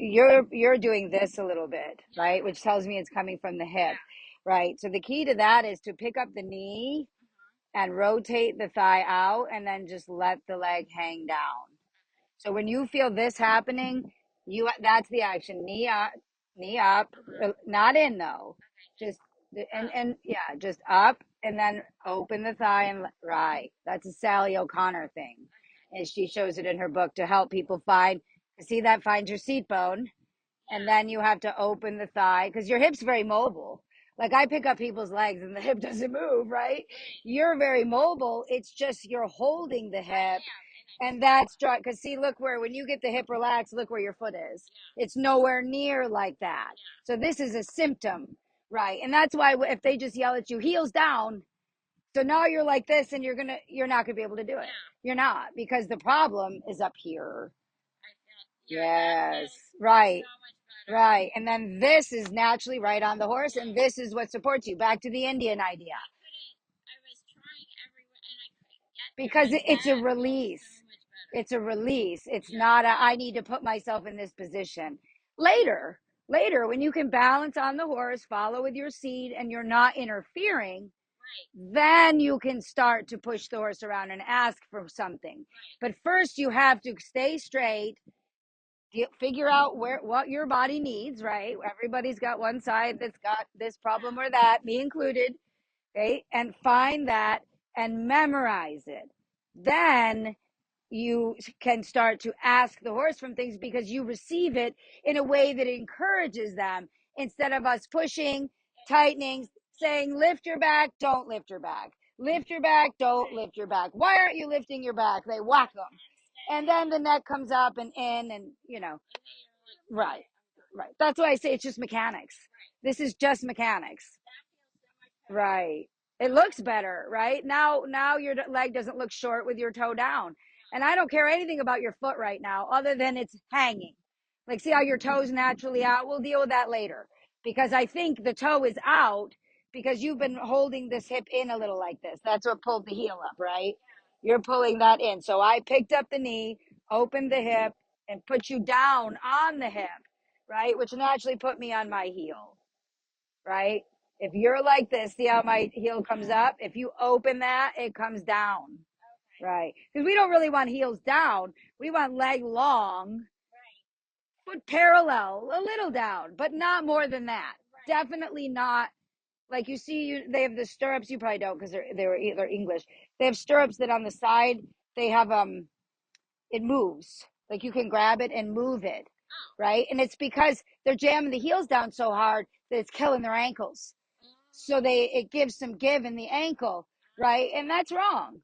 you're doing this a little bit, right? Which tells me it's coming from the hip, right? So the key to that is to pick up the knee and rotate the thigh out and then just let the leg hang down. So when you feel this happening, you that's the action. Knee up, not in though. Just and yeah, just up and then open the thigh and right. That's a Sally O'Connor thing. And she shows it in her book to help people find see that finds your seat bone and then you have to open the thigh because your hip's very mobile. Like I pick up people's legs and the hip doesn't move, right? You're very mobile. It's just you're holding the hip and that's dry. Because see, look where when you get the hip relaxed, look where your foot is. It's nowhere near like that. So this is a symptom, right? And that's why if they just yell at you, heels down. So now you're like this, and you're not gonna be able to do it. You're not because the problem is up here. Yes, right. Right. And then this is naturally right on the horse, and this is what supports you. Back to the Indian idea. Because it's a release. It's a release. It's not a, I need to put myself in this position. Later, later, when you can balance on the horse, follow with your seat, and you're not interfering, then you can start to push the horse around and ask for something. But first, you have to stay straight, figure out what your body needs, right? Everybody's got one side that's got this problem or that, me included, okay? And find that and memorize it. Then you can start to ask the horse from things because you receive it in a way that encourages them instead of us pushing, tightening, saying, lift your back, don't lift your back. Lift your back, don't lift your back. Why aren't you lifting your back? They whack them. And then the neck comes up and in, and right, right. That's why I say it's just mechanics. This is just mechanics. Right. It looks better, right? Now your leg doesn't look short with your toe down. And I don't care anything about your foot right now other than it's hanging. Like see how your toe's naturally out? We'll deal with that later. Because I think the toe is out because you've been holding this hip in a little like this. That's what pulled the heel up, right? You're pulling that in. So I picked up the knee, opened the hip, and put you down on the hip, right? Which naturally put me on my heel, right? If you're like this, see how my heel comes up? If you open that, it comes down, right? Because we don't really want heels down. We want leg long, foot parallel, a little down, but not more than that. Definitely not. Like you see, they have the stirrups. You probably don't because they're English. They have stirrups that on the side they have it moves. Like you can grab it and move it, right? And it's because they're jamming the heels down so hard that it's killing their ankles. So it gives some give in the ankle, right? And that's wrong.